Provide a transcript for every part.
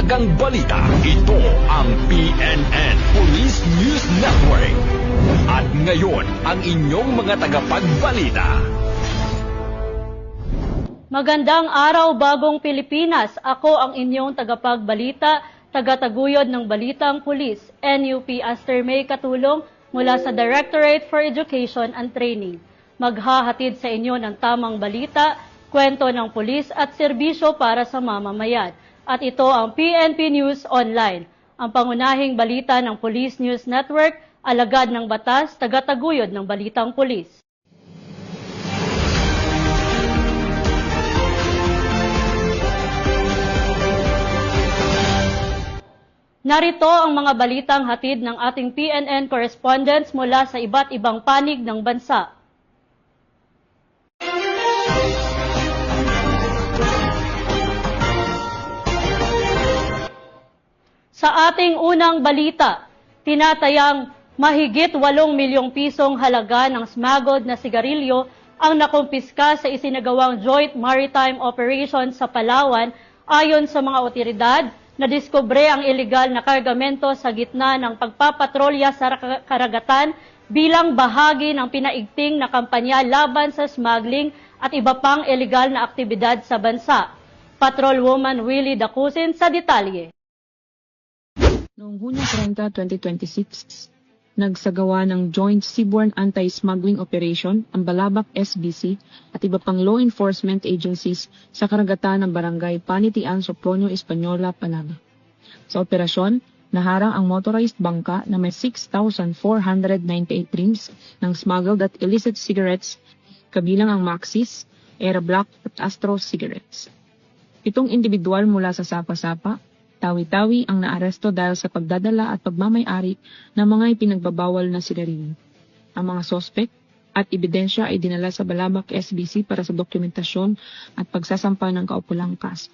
Maagang balita. Ito ang PNN Police News Network. At ngayon, ang inyong mga tagapagbalita. Magandang araw, Bagong Pilipinas. Ako ang inyong tagapagbalita, tagataguyod ng Balitang Pulis, NUP Aster May Katulong mula sa Directorate for Education and Training. Maghahatid sa inyo ng tamang balita, kwento ng pulis at serbisyo para sa mamamayan. At ito ang PNP News Online, ang pangunahing balita ng Police News Network, alagad ng batas, tagataguyod ng Balitang Pulis. Narito ang mga balitang hatid ng ating PNN correspondents mula sa iba't ibang panig ng bansa. Sa ating unang balita, tinatayang mahigit 8 milyong pisong halaga ng smuggled na sigarilyo ang nakumpiska sa isinagawang Joint Maritime Operation sa Palawan ayon sa mga otoridad. Nadiskubre ang ilegal na kargamento sa gitna ng pagpapatrolya sa karagatan bilang bahagi ng pinaigting na kampanya laban sa smuggling at iba pang ilegal na aktibidad sa bansa. Patrolwoman Willie Dacusin sa detalye. Noong Hunyo 30, 2026, nagsagawa ng Joint Seaborne Anti-Smuggling Operation ang Balabac SBC at iba pang law enforcement agencies sa karagatan ng barangay Panitian, Sopronio, Española, Palawan. Sa operasyon, naharang ang motorized bangka na may 6,498 rims ng smuggled at illicit cigarettes, kabilang ang Maxis, Era Black at Astro cigarettes. 7 individual mula sa Sapa-Sapa, Tawi-Tawi ang naaresto dahil sa pagdadala at pagmamay-ari ng mga ipinagbabawal na sigarilyo. Ang mga sospek at ebidensya ay dinala sa Balabac SBC para sa dokumentasyon at pagsasampa ng kaukulang kaso.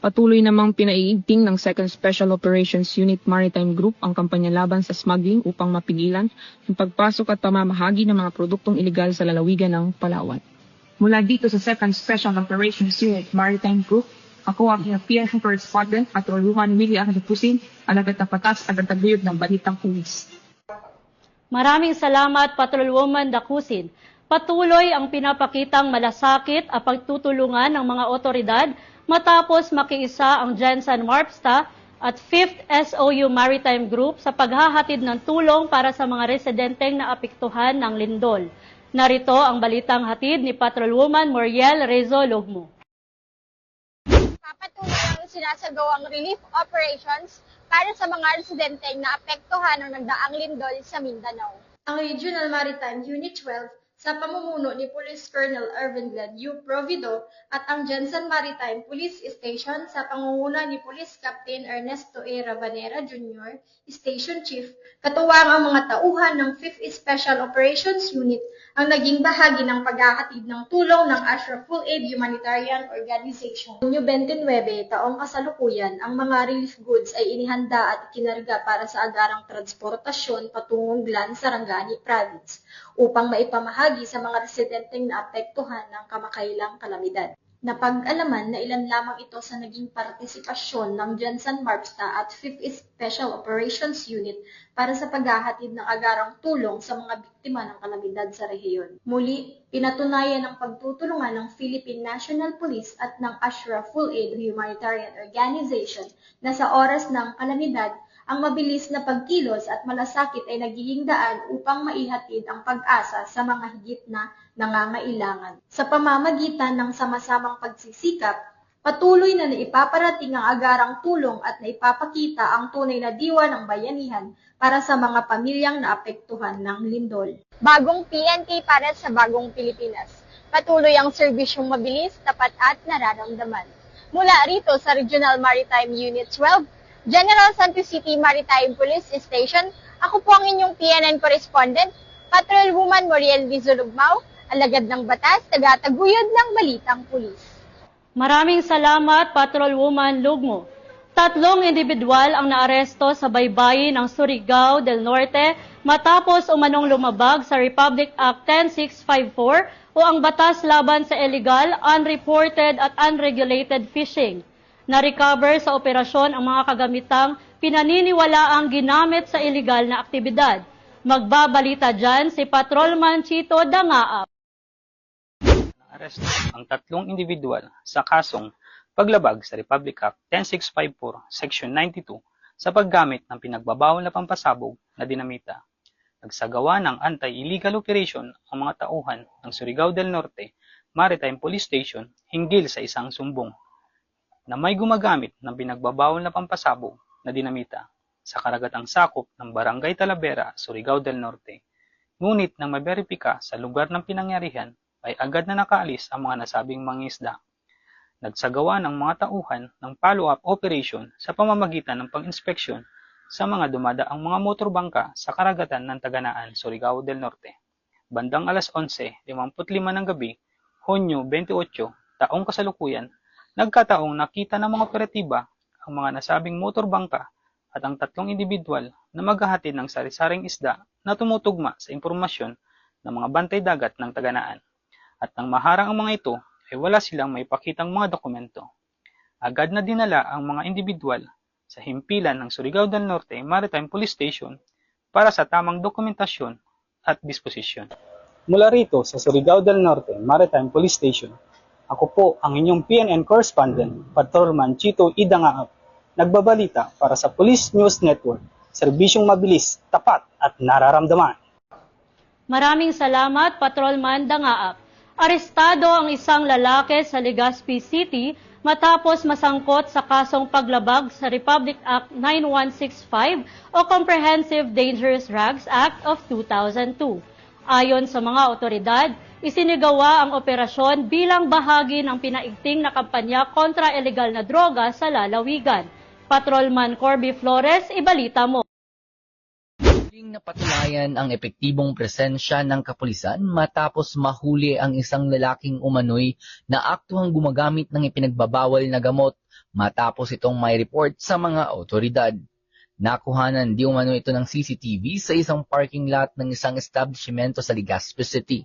Patuloy namang pinaiigting ng 2nd Special Operations Unit Maritime Group ang kampanya laban sa smuggling upang mapigilan ang pagpasok at pamamahagi ng mga produktong ilegal sa lalawigan ng Palawan. Mula dito sa 2nd Special Operations Unit Maritime Group, ako ang PNP correspondent at Patrolwoman Willie Dacusin, alagad ng batas at tagataguyod ng Balitang Pulis. Maraming salamat, Patrolwoman Dacusin. Patuloy ang pinapakitang malasakit at pagtutulungan ng mga otoridad matapos makiisa ang Jensen Marpsta at 5th SOU Maritime Group sa paghahatid ng tulong para sa mga residenteng naapektuhan ng lindol. Narito ang balitang hatid ni Patrolwoman Moriel Rezo Logmo. Patuloy ang sinasagawang relief operations para sa mga residenteng naapektuhan ng nagdaang lindol sa Mindanao. Ang Regional Maritime Unit 12 sa pamumuno ni Police Colonel Ervin Gladue Provido at ang Jensen Maritime Police Station sa pangunguna ni Police Captain Ernesto A. Rabanera Jr., Station Chief, katuwang ang mga tauhan ng 5th Special Operations Unit ang naging bahagi ng paghahatid ng tulong ng Ashraf Full Aid Humanitarian Organization. Noong 29, taong kasalukuyan, ang mga relief goods ay inihanda at ikinarga para sa agarang transportasyon patungong Glan, Sarangani Province upang maipamahagi sa mga residenteng naapektuhan ng kamakailang kalamidad. Napag-alaman na ilan lamang ito sa naging partisipasyon ng Jensen Marpsta at 5th Special Operations Unit para sa paghahatid ng agarang tulong sa mga biktima ng kalamidad sa rehiyon. Muli, pinatunayan ang pagtutulungan ng Philippine National Police at ng Ashraf Full Aid Humanitarian Organization na sa oras ng kalamidad, ang mabilis na pagkilos at malasakit ay nagiging daan upang maihatid ang pag-asa sa mga higit na nangangailangan. Sa pamamagitan ng sama-samang pagsisikap, patuloy na naipaparating ang agarang tulong at naipapakita ang tunay na diwa ng bayanihan para sa mga pamilyang naapektuhan ng lindol. Bagong PNP para sa bagong Pilipinas. Patuloy ang serbisyong mabilis, tapat at nararamdaman. Mula rito sa Regional Maritime Unit 12, General Santos City Maritime Police Station, ako po ang inyong PNN correspondent, Patrolwoman Moriel Lugmao, alagad ng batas, tagataguyod ng Balitang Pulis. Maraming salamat, Patrolwoman Lugmo. 3 individual ang naaresto sa baybayin ng Surigao del Norte matapos umanong lumabag sa Republic Act 10654 o ang batas laban sa illegal, unreported at unregulated fishing. Na-recover sa operasyon ang mga kagamitang pinaniniwalaang ginamit sa iligal na aktibidad. Magbabalita dyan si Patrolman Chito Dangaap. Aresto ang 3 individual sa kasong paglabag sa Republic Act 10654, Section 92 sa paggamit ng pinagbabawal na pampasabog na dinamita. Nagsagawa ng anti-illegal operation ang mga tauhan ng Surigao del Norte Maritime Police Station hinggil sa isang sumbong na may gumagamit ng pinagbabawal na pampasabog na dinamita sa karagatang sakop ng Barangay Talavera, Surigao del Norte. Ngunit nang maberipika sa lugar ng pinangyarihan, ay agad na nakaalis ang mga nasabing mangingisda. Nagsagawa ng mga tauhan ng follow-up operation sa pamamagitan ng pang-inspeksyon sa mga dumadaang mga motorbangka sa karagatan ng Taganaan, Surigao del Norte. Bandang alas 11:55 ng gabi, Hunyo 28, taong kasalukuyan, nagkataong nakita ng mga operatiba ang mga nasabing motorbangka at ang 3 individual na maghahatid ng sari-saring isda na tumutugma sa impormasyon ng mga bantay dagat ng Taganaan. At nang maharang ang mga ito, ay wala silang maipakitang mga dokumento. Agad na dinala ang mga individual sa himpilan ng Surigao del Norte Maritime Police Station para sa tamang dokumentasyon at disposisyon. Mula rito sa Surigao del Norte Maritime Police Station, ako po ang inyong PNN correspondent, Patrolman Chito Dangaap, nagbabalita para sa Police News Network, serbisyong mabilis, tapat at nararamdaman. Maraming salamat, Patrolman Dangaap. Arestado ang isang lalaki sa Legazpi City matapos masangkot sa kasong paglabag sa Republic Act 9165 o Comprehensive Dangerous Drugs Act of 2002. Ayon sa mga otoridad, isinigawa ang operasyon bilang bahagi ng pinaigting na kampanya kontra illegal na droga sa lalawigan. Patrolman Corby Flores, ibalita mo. Napatunayan ang epektibong presensya ng kapulisan matapos mahuli ang isang lalaking umano'y na aktuhang gumagamit ng ipinagbabawal na gamot matapos itong may report sa mga otoridad. Nakuhanan di umano ito ng CCTV sa isang parking lot ng isang establishmento sa Legazpi City,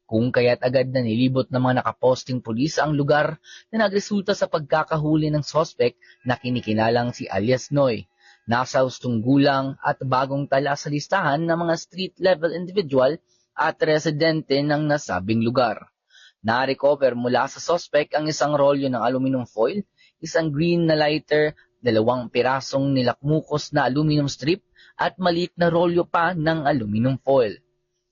kung kaya't agad na nilibot ng mga nakaposting pulis ang lugar na nagresulta sa pagkakahuli ng sospek na kinikinalang si alias Noy. Nasa hustong gulang at bagong tala sa listahan ng mga street-level individual at residente ng nasabing lugar. Na-recover mula sa suspect ang isang rolyo ng aluminum foil, isang green na lighter, 2 pirasong nilakmukos na aluminum strip at maliit na rolyo pa ng aluminum foil.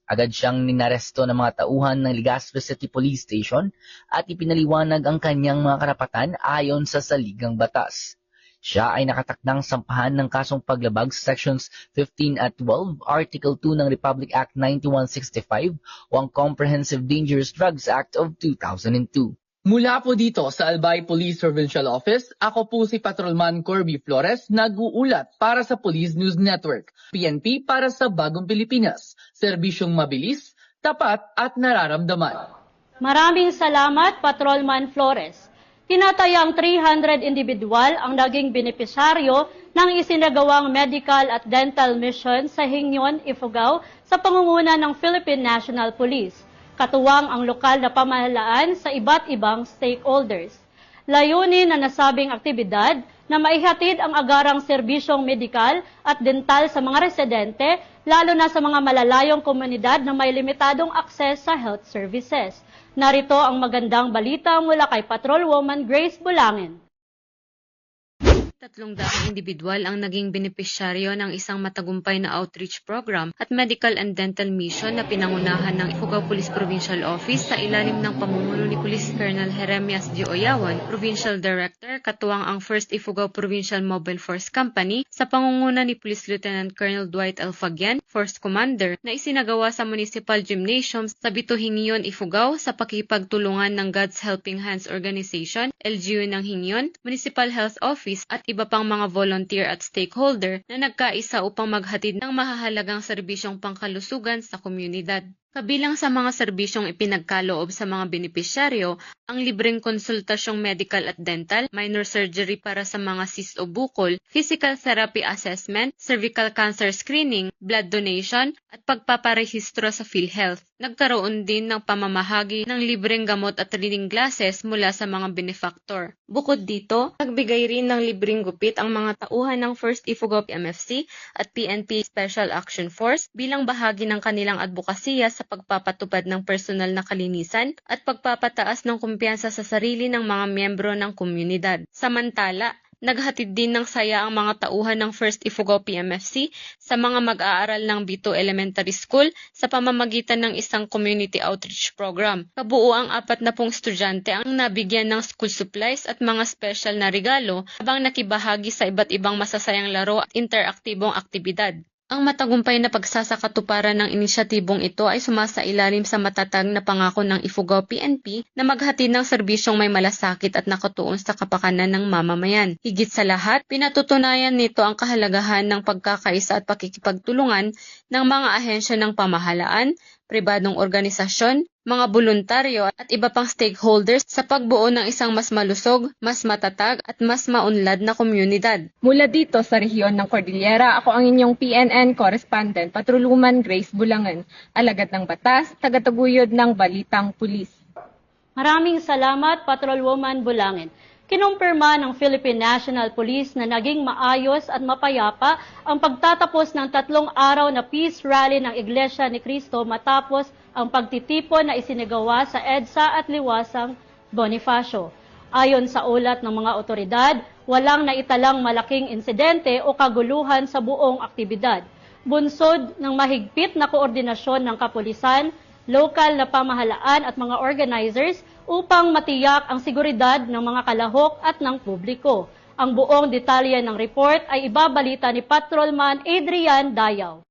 Agad siyang ninaresto ng mga tauhan ng Legazpi City Police Station at ipinaliwanag ang kanyang mga karapatan ayon sa saligang batas. Siya ay nakatakdang sampahan ng kasong paglabag sa Sections 15 at 12, Article 2 ng Republic Act 9165 o ang Comprehensive Dangerous Drugs Act of 2002. Mula po dito sa Albay Police Provincial Office, ako po si Patrolman Corby Flores, nag-uulat para sa Police News Network, PNP para sa Bagong Pilipinas, serbisyong mabilis, tapat at nararamdaman. Maraming salamat, Patrolman Flores. Tinatayang 300 individual ang naging benepisyaryo ng isinagawang medical at dental mission sa Hingyon, Ifugao sa pangunguna ng Philippine National Police. Katuwang ang lokal na pamahalaan sa iba't ibang stakeholders. Layunin na nasabing aktibidad na maihatid ang agarang serbisyong medikal at dental sa mga residente, lalo na sa mga malalayong komunidad na may limitadong akses sa health services. Narito ang magandang balita mula kay Patrolwoman Grace Bulangin. 300 individual ang naging benepisyaryo ng isang matagumpay na outreach program at medical and dental mission na pinangunahan ng Ifugao Police Provincial Office sa ilalim ng pamumuno ni Police Colonel Jeremias G. Oyawan, Provincial Director, katuwang ang 1st Ifugao Provincial Mobile Force Company sa pangunguna ni Police Lieutenant Colonel Dwight L. Fagian, Force Commander, na isinagawa sa Municipal Gymnasium sa Bito-Hingyon, Ifugao sa pakipagtulungan ng God's Helping Hands Organization, LGU ng Hingyon, Municipal Health Office at iba pang mga volunteer at stakeholder na nagkaisa upang maghatid ng mahahalagang serbisyong pangkalusugan sa komunidad. Kabilang sa mga serbisyong ipinagkaloob sa mga benepisyaryo, ang libreng konsultasyong medical at dental, minor surgery para sa mga cyst o bukol, physical therapy assessment, cervical cancer screening, blood donation, at pagpaparehistro sa PhilHealth. Nagkaroon din ng pamamahagi ng libreng gamot at reading glasses mula sa mga benefactor. Bukod dito, nagbigay rin ng libreng gupit ang mga tauhan ng 1st Ifugao MFC at PNP Special Action Force bilang bahagi ng kanilang advokasya sa pagpapatupad ng personal na kalinisan at pagpapataas ng kumpiyansa sa sarili ng mga miyembro ng komunidad. Samantala, naghatid din ng saya ang mga tauhan ng 1st Ifugao PMFC sa mga mag-aaral ng Bito Elementary School sa pamamagitan ng isang community outreach program. Kabuo ang 40 estudyante ang nabigyan ng school supplies at mga special na regalo habang nakibahagi sa iba't ibang masasayang laro at interaktibong aktibidad. Ang matagumpay na pagsasakatuparan ng inisyatibong ito ay sumasailalim sa matatag na pangako ng Ifugao PNP na maghatid ng serbisyong may malasakit at nakatuon sa kapakanan ng mamamayan. Higit sa lahat, pinatutunayan nito ang kahalagahan ng pagkakaisa at pakikipagtulungan ng mga ahensya ng pamahalaan, pribadong organisasyon, mga voluntaryo at iba pang stakeholders sa pagbuo ng isang mas malusog, mas matatag at mas maunlad na komunidad. Mula dito sa rehiyon ng Cordillera, ako ang inyong PNN correspondent, Patrolwoman Grace Bulangan, alagad ng batas, tagataguyod ng Balitang Pulis. Maraming salamat, Patrolwoman Bulangan. Kinumpirma ng Philippine National Police na naging maayos at mapayapa ang pagtatapos ng 3 araw na peace rally ng Iglesia ni Cristo matapos ang pagtitipon na isinagawa sa EDSA at Liwasang Bonifacio. Ayon sa ulat ng mga otoridad, walang naitalang malaking insidente o kaguluhan sa buong aktibidad. Bunsod ng mahigpit na koordinasyon ng kapulisan, lokal na pamahalaan at mga organizers upang matiyak ang seguridad ng mga kalahok at ng publiko. Ang buong detalye ng report ay ibabalita ni Patrolman Adrian Dayaw.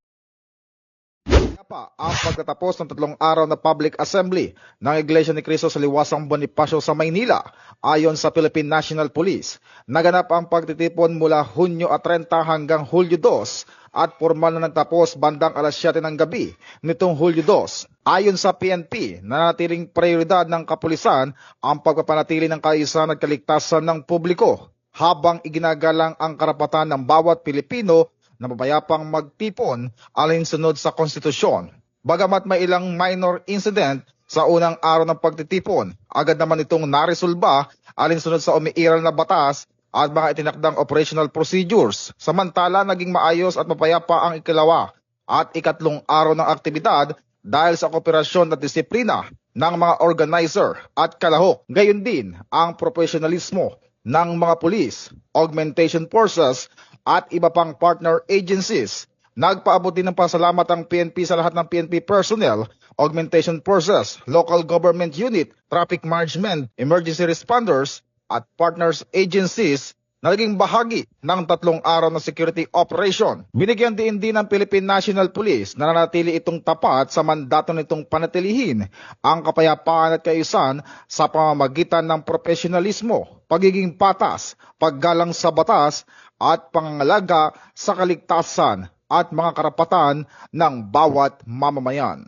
Ang pagtatapos ng 3 araw na public assembly ng Iglesia ni Cristo sa Liwasang Bonifacio sa Maynila, ayon sa Philippine National Police, naganap ang pagtitipon mula Hunyo 30 hanggang Hulyo 2 at formal na nagtapos bandang alas 7 ng gabi nitong Hulyo 2. Ayon sa PNP, nanatiling prioridad ng kapulisan ang pagpapanatili ng kaayusan at kaligtasan ng publiko habang iginagalang ang karapatan ng bawat Pilipino na mapayapang magtipon alinsunod sa konstitusyon. Bagamat may ilang minor incident sa unang araw ng pagtitipon, agad naman itong naresolba alinsunod sa umiiral na batas at mga itinakdang operational procedures. Samantala, naging maayos at mapayapa ang ikalawa at ikatlong araw ng aktibidad dahil sa kooperasyon at disiplina ng mga organizer at kalahok. Gayon din ang profesionalismo ng mga pulis, augmentation forces at iba pang partner agencies. Nagpaabot din ng pasalamat ang PNP sa lahat ng PNP personnel, augmentation forces, local government unit, traffic management, emergency responders at partners agencies na naging bahagi ng 3 araw na security operation. Binigyan din ng Philippine National Police na nanatili itong tapat sa mandato nitong panatilihin ang kapayapaan at kaayusan sa pamamagitan ng profesionalismo, pagiging patas, paggalang sa batas at pangangalaga sa kaligtasan at mga karapatan ng bawat mamamayan.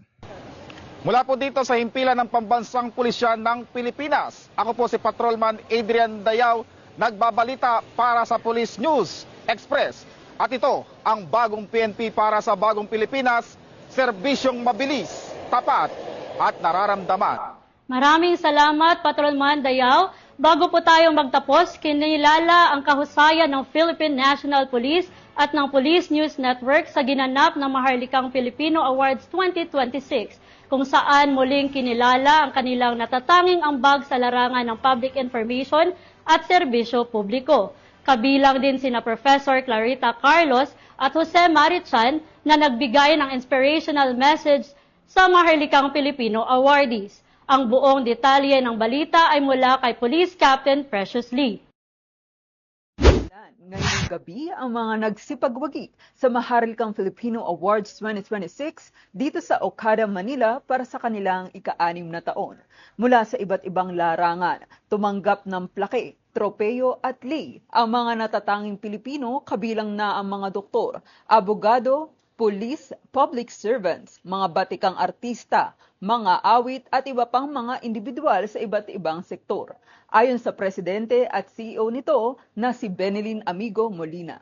Mula po dito sa himpilan ng Pambansang Pulisya ng Pilipinas, ako po si Patrolman Adrian Dayaw, nagbabalita para sa Police News Express. At ito ang bagong PNP para sa bagong Pilipinas, serbisyong mabilis, tapat at nararamdaman. Maraming salamat, Patrolman Dayaw. Bago po tayong magtapos, kinilala ang kahusayan ng Philippine National Police at ng Police News Network sa ginanap ng Maharlikang Pilipino Awards 2026, kung saan muling kinilala ang kanilang natatanging ambag sa larangan ng public information at serbisyo publiko. Kabilang din sina Professor Clarita Carlos at Jose Marichan na nagbigay ng inspirational message sa Maharlikang Pilipino awardees. Ang buong detalye ng balita ay mula kay Police Captain Precious Lee. Ngayong gabi ang mga nagsipagwagi sa Maharlikang Filipino Awards 2026 dito sa Okada, Manila para sa kanilang ika-6 na taon. Mula sa iba't ibang larangan, tumanggap ng plaque, tropeyo at lei ang mga natatanging Pilipino, kabilang na ang mga doktor, abogado, police, public servants, mga batikang artista, mga awit at iba pang mga individual sa iba't ibang sektor. Ayon sa presidente at CEO nito na si Benilyn Amigo Molina.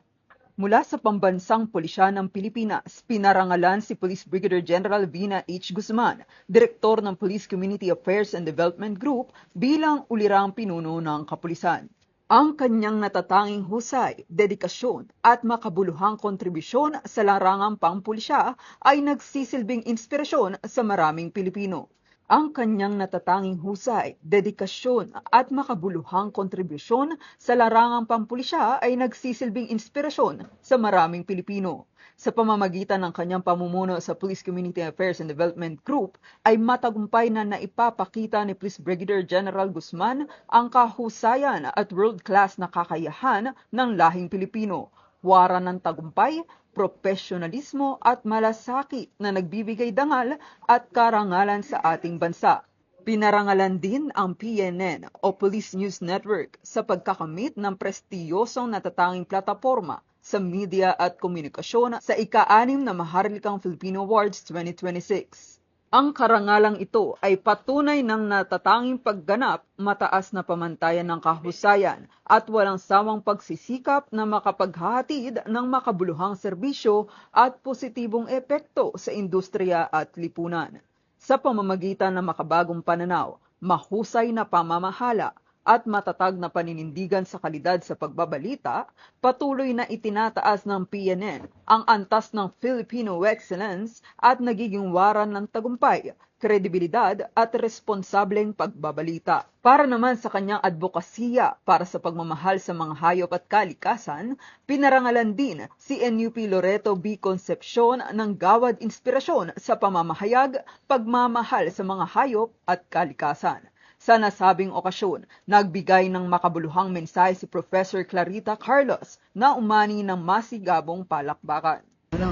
Mula sa Pambansang Pulisya ng Pilipinas, pinarangalan si Police Brigadier General Vina H. Guzman, Direktor ng Police Community Affairs and Development Group, bilang ulirang pinuno ng kapulisan. Ang kanyang natatanging husay, dedikasyon at makabuluhang kontribusyon sa larangang pampulisya ay nagsisilbing inspirasyon sa maraming Pilipino. Ang kanyang natatanging husay, dedikasyon at makabuluhang kontribusyon sa larangang pampulisya ay nagsisilbing inspirasyon sa maraming Pilipino. Sa pamamagitan ng kanyang pamumuno sa Police Community Affairs and Development Group ay matagumpay na naipapakita ni Police Brigadier General Guzman ang kahusayan at world-class na kakayahan ng lahing Pilipino. Wara ng tagumpay, profesionalismo at malasakit na nagbibigay dangal at karangalan sa ating bansa. Pinarangalan din ang PNN o Police News Network sa pagkakamit ng prestiyosong natatanging plataporma sa media at komunikasyon sa ika-6 na Maharlikang Filipino Awards 2026. Ang karangalang ito ay patunay ng natatanging pagganap, mataas na pamantayan ng kahusayan at walang sawang pagsisikap na makapaghahatid ng makabuluhang serbisyo at positibong epekto sa industriya at lipunan. Sa pamamagitan ng makabagong pananaw, mahusay na pamamahala, at matatag na paninindigan sa kalidad sa pagbabalita, patuloy na itinataas ng PNN ang antas ng Filipino excellence at nagiging waran ng tagumpay, kredibilidad at responsableng pagbabalita. Para naman sa kanyang advokasya para sa pagmamahal sa mga hayop at kalikasan, pinarangalan din si NUP Loreto B. Concepcion ng Gawad Inspirasyon sa pamamahayag, pagmamahal sa mga hayop at kalikasan. Sa nasabing okasyon, nagbigay ng makabuluhang mensahe si Professor Clarita Carlos na umani ng masigabong palakbakan.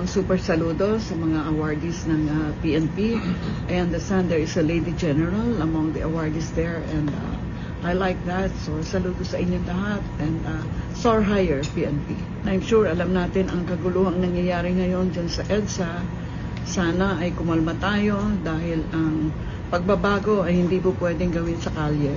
Super saludo sa mga awardees ng PNP. I understand there is a Lady General among the awardees there and I like that. So saludo sa inyong lahat and soar higher PNP. I'm sure alam natin ang kaguluhang nangyayari ngayon dyan sa EDSA. Sana ay kumalma tayo dahil ang pagbabago ay hindi po pwedeng gawin sa kalye.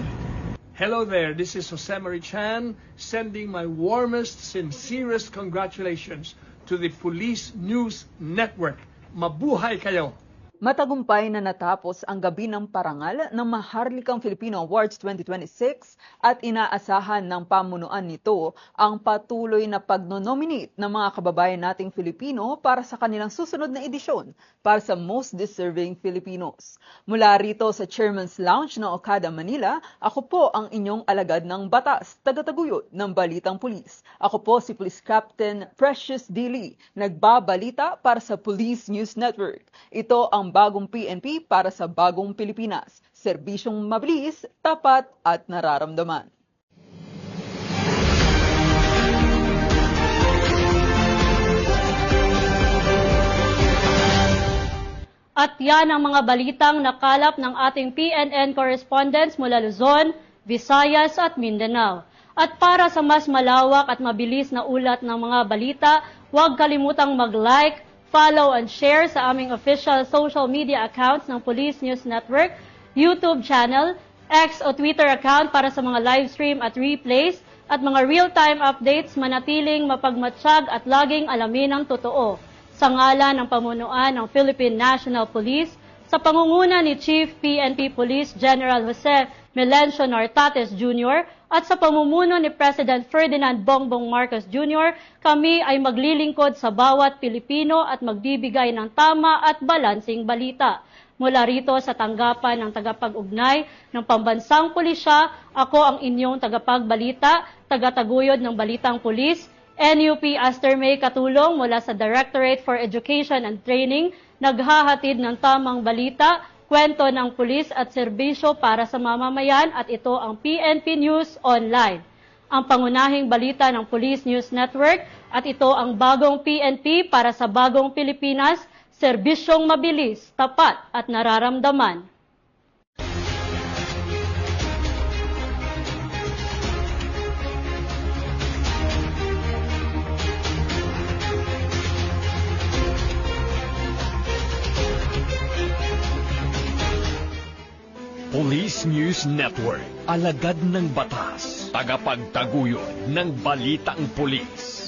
Hello there, this is Jose Marie Chan sending my warmest, sincerest congratulations to the Police News Network. Mabuhay kayo! Matagumpay na natapos ang gabi ng parangal ng Maharlikang Filipino Awards 2026 at inaasahan ng pamunuan nito ang patuloy na pagnonominate ng mga kababayan nating Filipino para sa kanilang susunod na edisyon para sa Most Deserving Filipinos. Mula rito sa Chairman's Lounge ng Okada, Manila, ako po ang inyong alagad ng batas, tagataguyod ng Balitang Pulis. Ako po si Police Captain Precious D. Lee, nagbabalita para sa Police News Network. Ito ang bagong PNP para sa bagong Pilipinas. Serbisyong mabilis, tapat at nararamdaman. At yan ang mga balitang nakalap ng ating PNN correspondents mula Luzon, Visayas at Mindanao. At para sa mas malawak at mabilis na ulat ng mga balita, huwag kalimutang mag-like, follow and share sa aming official social media accounts ng Police News Network, YouTube channel, X o Twitter account para sa mga live stream at replays at mga real-time updates, manatiling mapagmatsyag at laging alamin ang totoo. Sa ngalan ng pamunuan ng Philippine National Police, sa pangunguna ni Chief PNP Police General Jose Melencio Nartates Jr. at sa pamumuno ni President Ferdinand Bongbong Marcos Jr., kami ay maglilingkod sa bawat Pilipino at magbibigay ng tama at balansing balita. Mula rito sa tanggapan ng tagapag-ugnay ng Pambansang Pulisya, ako ang inyong tagapagbalita, tagataguyod ng Balitang Pulis, NUP Aster May Katulong mula sa Directorate for Education and Training, naghahatid ng tamang balita, kwento ng pulis at serbisyo para sa mamamayan at ito ang PNP News Online. Ang pangunahing balita ng Police News Network at ito ang bagong PNP para sa bagong Pilipinas, serbisyong mabilis, tapat at nararamdaman. Police News Network, alagad ng batas, tagapagtaguyod ng balitang pulis.